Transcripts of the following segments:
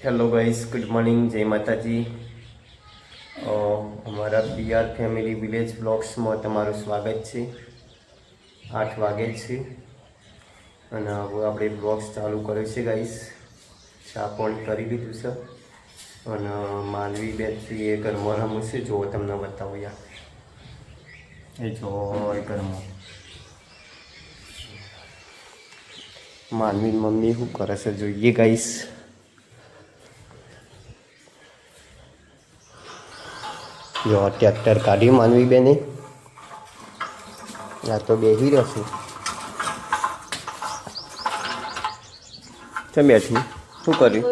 Hello guys, good morning, जय माता जी। हमारा PR फैमिली विलेज ब्लॉग्स में तमाરું स्वागत है। 8 वागे छे અને હવે આપણે બ્લોગ્સ ચાલુ કર્યો છે ગાઈસ। ચા પાણી કરી લીધું છે અને માનવી બેઠી એ ઘરમાં રમું છે। જો તમને બતાવું યાર, એ જો એ ઘરમાં માનવી મમ્મી શું કરે છે જોઈએ ગાઈસ। જો ટ્રેક્ટર કાઢી માનવી બેને, આ તો બેસી રહ્યો છું। ચમ બેઠી, શું કર્યું?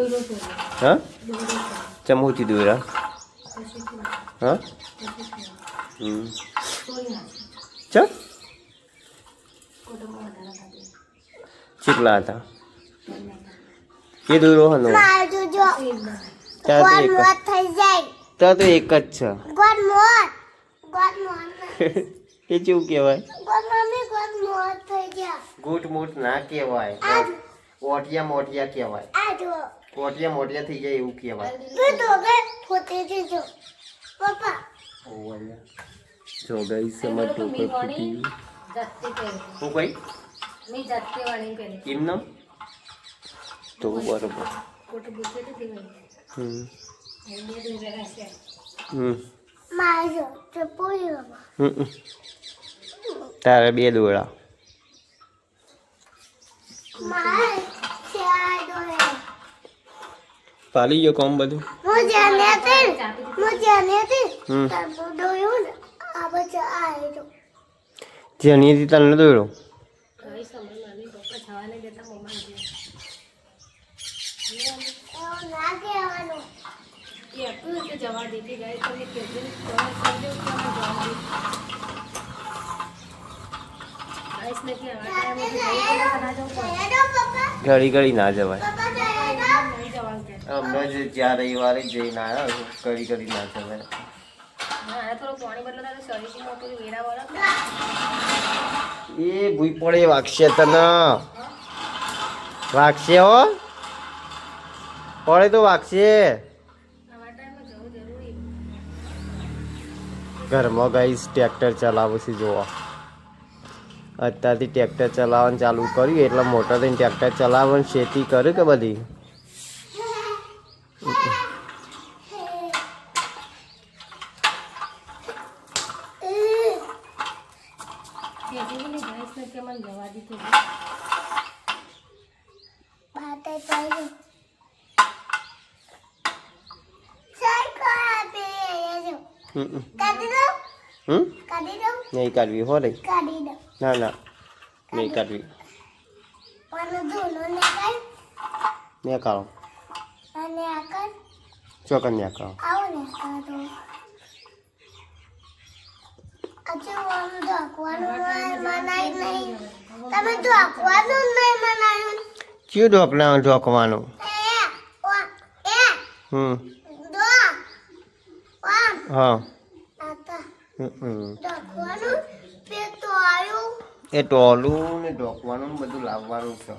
હા, ચમોથી દોરા। હા, ચમ ચીકલા હતા એ દોરો હનો ત્યાં તો એક જ છે। એ કેવું કહેવાય? ગોટ મોટ ના કહેવાય, ઓટિયા મોટિયા કહેવાય। ઓટિયા મોટિયા થઈ જાય એવું કહેવાય। જો ગઈ સમજ ટોપર ફૂટી હું કઈ એમનો તો બરોબર। તારે બે દોડા પાલી ગયો કોમ બધું। જેની હતી તને દોડ્યો ઘડી ઘડી ના જવાય। હમણાં જ જ્યાં રવિવારે જઈને આવ્યા, ઘડી ઘડી ના જવાય। એ ભૂઈ પડે વાગશે તને, વાગશે હો, પડે તો વાગશે। ઘરમાં ગાઈસ ટ્રેક્ટર ચલાવું છે જોવા। અત્યારથી ટ્રેક્ટર ચલાવવાનું ચાલુ કર્યું એટલે મોટર થઈને ટ્રેક્ટર ચલાવવાની ખેતી કર્યું કે બધી। નહીં કાઢવી હો રે, ના ના નહીં કાઢવી, ને કાઢો ચોકન ને કાઢો। ક્યું ઢોકલા ઢોકવાનું? હા એ ટોલું ને ઢોકવાનું બધું લાવવાનું છે।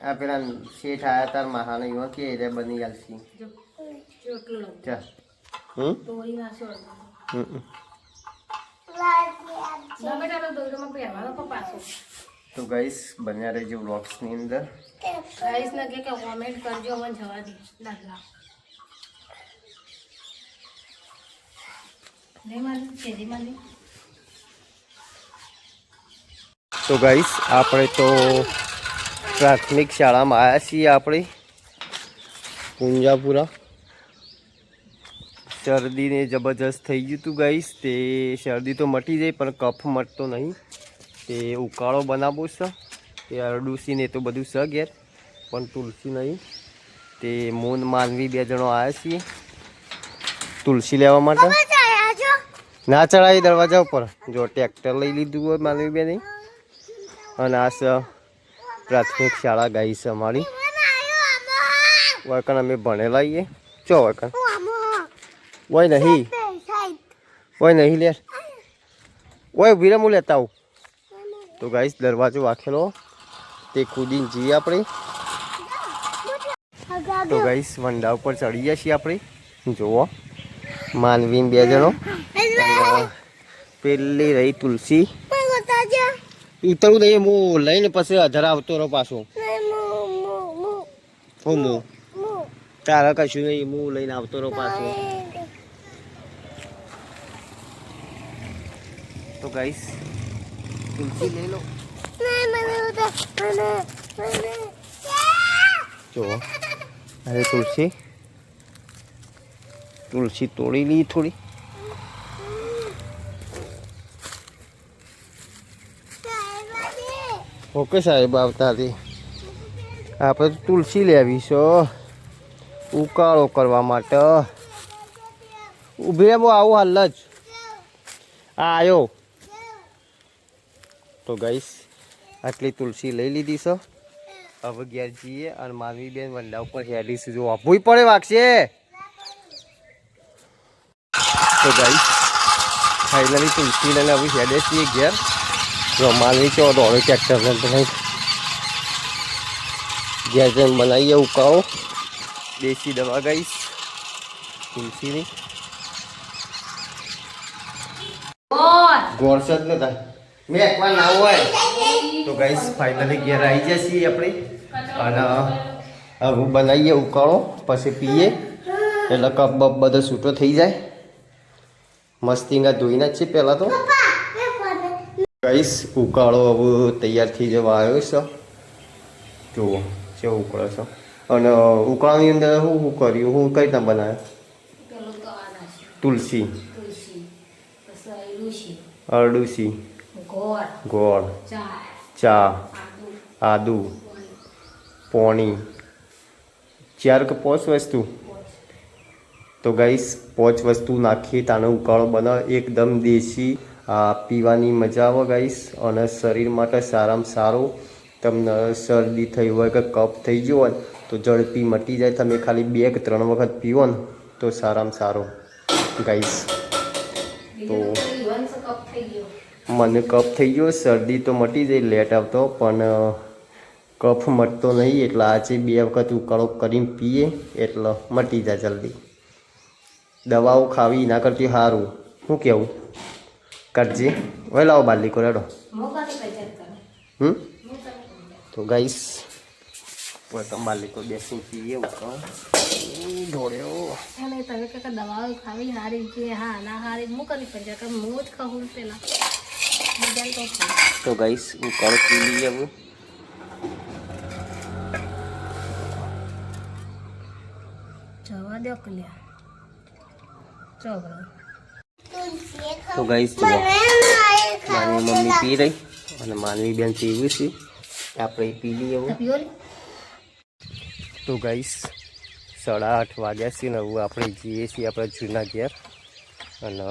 આ પેલા શેઠ આયા તાર મહાને એવા કે એટલે બની જશે। તો ગાઈસ બન્યા રહેજો વ્લોગ્સની અંદર। ગાઈસ ને કે કોમેન્ટ કરજો, મને જવા દે દાદા નહીં મારી કેજી મારી। તો ગાઈસ આપણે તો પ્રાથમિક શાળામાં આવ્યા છીએ આપણે કુંજાપુરા। શરદીને જબરજસ્ત થઈ ગયું હતું ગાઈસ, તે શરદી તો મટી જાય પણ કફ મટતો નહીં। તે ઉકાળો બનાવવો છે, તે અરડુસી ને તો બધું છે ઘેર, પણ તુલસી નહીં। તે મૂન માનવી બે જણો આવ્યા છીએ તુલસી લેવા માટે। ના ચડાવી દરવાજા ઉપર, જો ટ્રેક્ટર લઈ લીધું હોય માનવી બેને। અને આ છે પ્રાથમિક શાળા ગાઈસ અમારી। વર્કન અમે ભણેલા છીએ। ચો વર્કન હોય નહીં, હોય નહીં લે, હોય વીરા હું લેતા આવું। તો ગાઈસ દરવાજો વાખેલો, તે કૂદીને જઈએ આપણે। તો ગાઈસ વંડા ઉપર ચડી ગયા છીએ આપણે. જુઓ માનવી બે જણો. પેલી રહી તુલસી. ઉતરવું નહીં હું લઈને પછી અધર આવતો રહો પાછો. હું તારા કશું નહીં હું લઈને આવતો રહો પાછો. તો ગાઈસ તુલસી લઈ લો. જુઓ અરે તુલસી તોડી લી થોડી. ઓકે સાહેબ આવતા હતી. આપણે તુલસી લેવી છે ઉકાળો કરવા માટે. ઊભી રહે હું આવું હાલ જ આવ્યો. તો ગાઈસ આટલી તુલસી લઈ લીધી છે. હવે ઘેર જઈએ અને માનવી બેન વંડા ઉપર હેડીશું. જો આપવું પડે વાગશે. તો ગાઈસ ફાઇનલી તુલસી લઈને હવે હેડે છીએ ઘેર. જો માનવી ચો દોડે ટ્રેક્ટર ને બનાવી ઘેર જઈને બનાવીએ ઉકાળો. દેશી દવા ગાઈસ તુલસીની. ગોળ જ ને થાય મેં એકવાર ના હોય. તો ગાઈસ ફાઇનલી ઘેર આવી જાય છીએ આપણે અને હવે બનાવીએ ઉકાળો પછી પીએ એટલે કપ બપ બધો છૂટો થઈ જાય. મસ્તીંગા ધોઈને જ છે પહેલાં તો. ગાઈસ ઉકાળો હવે તૈયાર થઈ જવા આવ્યો છે. જુઓ કેવું ઉકળે છે. અને ઉકાળાની અંદર શું કર્યું હું કઈ રીતના બનાવ્યો. તુલસી અરડુસી ગોળ ચા આદુ પોણી 4 કે 5 વસ્તુ. તો ગાઈસ 5 વસ્તુ નાખી તાનો ઉકાળો બનાવે એકદમ દેશી. આ પીવાની મજા આવે ગાઈસ અને શરીર માટે સારામાં સારું. તમને શરદી થઈ હોય કે કફ થઈ ગયો હોય તો ઝડપી મટી જાય. તમે ખાલી 2 કે 3 વખત પીવો ને તો સારામાં સારું ગાઈસ. તો મને કફ થઈ ગયો શરદી તો મટી જાય લેટ આવતો પણ કફ મટતો નહીં એટલે આજે 2 વખત ઉકાળો કરીને પીએ એટલે મટી જાય જલ્દી. દવાઓ ખાવી એના કરતી સારું. શું કહેવું કરજે હવે લાવો બાલી કો રેડો. તો ગાઈસ બાલી કો બેસી પીએ ઉકાળો. દોડ્યો દવાઓ ખાવી હારી છે. હા ના હારી હું કરી પંચાયત હું જ ખાવું પેલા. તો ગાઈસ ઉકાળો પી લઈએ હવે. જવા દો કલ્યા ચોગડો. તો ગાઈસ જુઓ માનવી મમ્મી પી રહી અને માનવી બેન પીવી છે. આપણે પી લઈએ હવે. તો ગાઈસ 8:30 વાગ્યા છે ને હવે આપણે જઈએ છીએ આપણા જૂના ઘેર. અને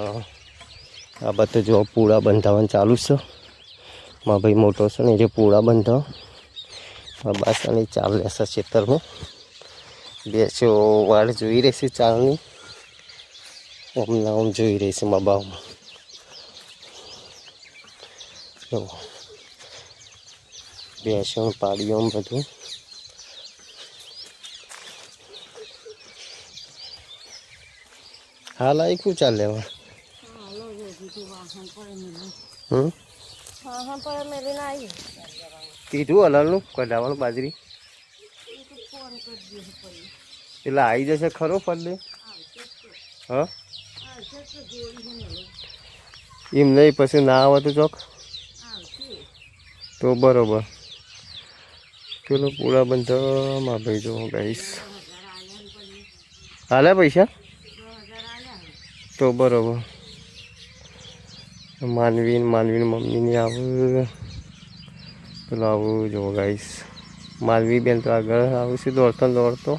આ બધું જો પૂળા બંધાવવાનું ચાલુ છે. મારા ભાઈ મોટો છે ને જે પૂળા બંધાવ બસ અને ચાલ લેશે ખેતરમાં. બેસો વાળ જોઈ રહેશે ચાલની. ઓમના ઓમ જોઈ રહેશે મા બાપમાં. બેસો પાડીઓ બધું. હાલ આવી શું ચાલે હવે. કીધું હલાલનું કઢાવવાનું બાજરી એટલે આવી જશે ખરો ફરલે. હા એમ નહીં પછી ના આવે તો ચોક તો બરોબર. પેલો પૂરા બંધમાં ભાઈ જો ગાઈસ હાલે પૈસા તો બરોબર. માનવી મમ્મીની આવું પેલો આવું જો ગાઈસ. માનવી બેન તો આગળ આવશે દોડતો.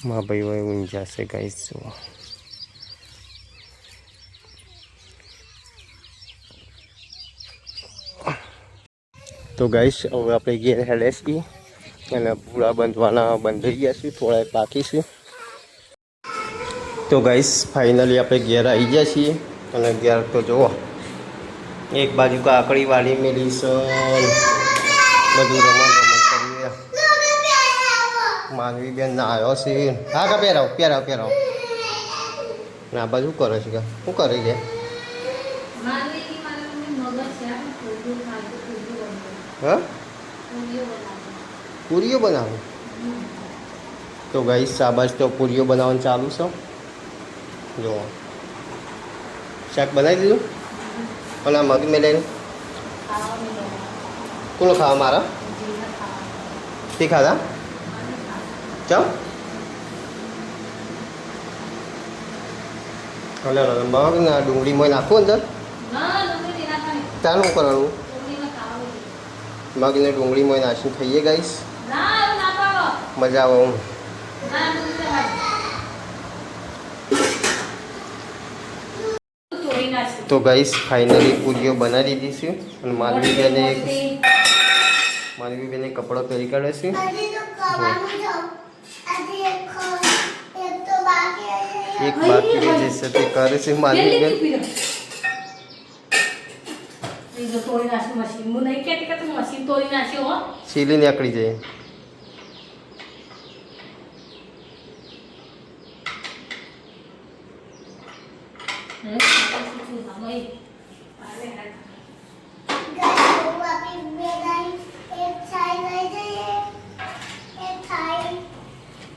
માં ભાઈ ભાઈ ઊંઝાશે ગાઈસ જુઓ. તો ગાઈસ હવે આપણે ઘેર હેડે છીએ અને પૂરા બંધવાના બંધાઈ ગયા છે. થોડા બાકી છે. તો ગાઈસ ફાઇનલી આપણે ઘેર આવી ગયા છીએ અને ઘેર તો જુઓ એક બાજુ કાકડી વાળી મેલી છે બધું રમણ કરીએ. માનવી બેન ના આવ્યો છે. હા કા પહેરાવ પહેરાવ પહેરાવ. ના બાજુ શું કરે છે કે શું કરે છે? હા પૂરીઓ બનાવો. તો ગાઈસ શાબાશ, તો પૂરીઓ બનાવવાનું ચાલુ છે. જો શાક બનાવી દીધું. અને આ મગ મેં લઈને કોણ ખાવા મારા તે ખાધા ચાલ હલે મગ ને ડુંગળીમાં નાખું અંદર. ચાલું કરવાનું મગ ને ડુંગળીમાં નાખીને ખાઈએ ગાઈસ. મજા આવે. હું તો ગાઈસ ફાઇનલી પૂરીઓ બનાવી દીધી છે અને માનવી બેને કપડો પહેરી કાઢે છે. એક બાકી જે છે તે કરે છે માનવી બેન. સીલી નીકળી જાય.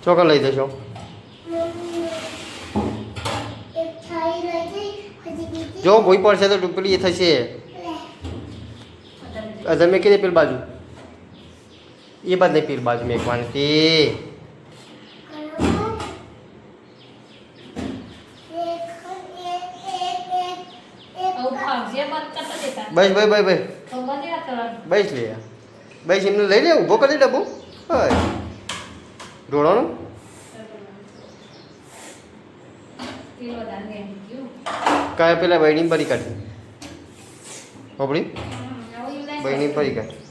ચોકા લઈ જશો. જો ભૂઈ પડશે તો ટુકડી થશે. અધર મેં કીધે પેલી બાજુ એ બાદ નહીં પેલી બાજુ મેકવાની તે. બસ બસ બસ બસ બસ લે બસ એમને લઈ લે ઊભો કરી દે ડબ્બો. હા ઢોળાનું કાંઈ પેલા બહેની પરી કાઢી હોપડી બહેની પરી કાઢી.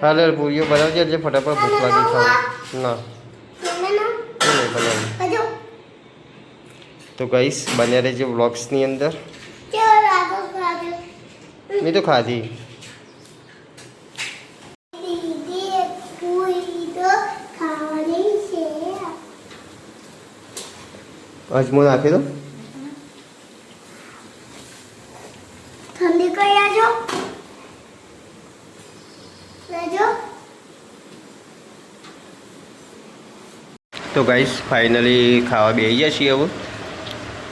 હાલે પૂરીઓ બનાવજે એટલે ફટાફટ ભૂખ લાગી ખાવ ના બનાવી. તો ગાઈસ બન્યા રહેજે વ્લોગ્સની અંદર. મેં તો ખાધી. અજમો નાખી દો. ઠંડી કરી આજો લેજો. તો ગાઈસ ફાઇનલી ખાવા બેસી ગયા છીએ હવે.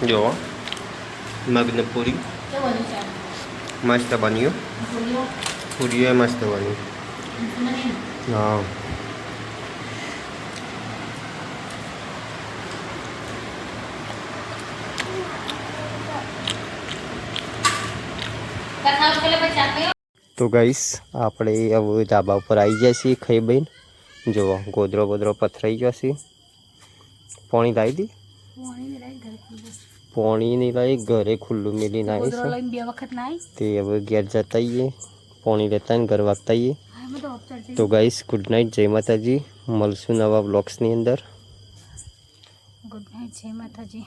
જો મગને પૂરી મસ્ત બન્યું. પૂરીઓ મસ્ત બન્યું. હા તો ગાઈસ આપણે હવે ધાબા ઉપર આવી ગયા છીએ ખાઈ બહીને. જુઓ ગોદરો બોદરો પથરાઈ ગયો છે. પાણી લાવી દી. પાણી નહીં લાવી ઘરે ખુલ્લું મેલીને આવી છે તે હવે ઘેર જતા આવીએ. પાણી લેતા ને ઘર વાગતા આવીએ. તો ગાઈસ ગુડ નાઇટ, જય માતાજી. મળશું નવા બ્લોગ્સની અંદર. ગુડ નાઇટ, જય માતાજી.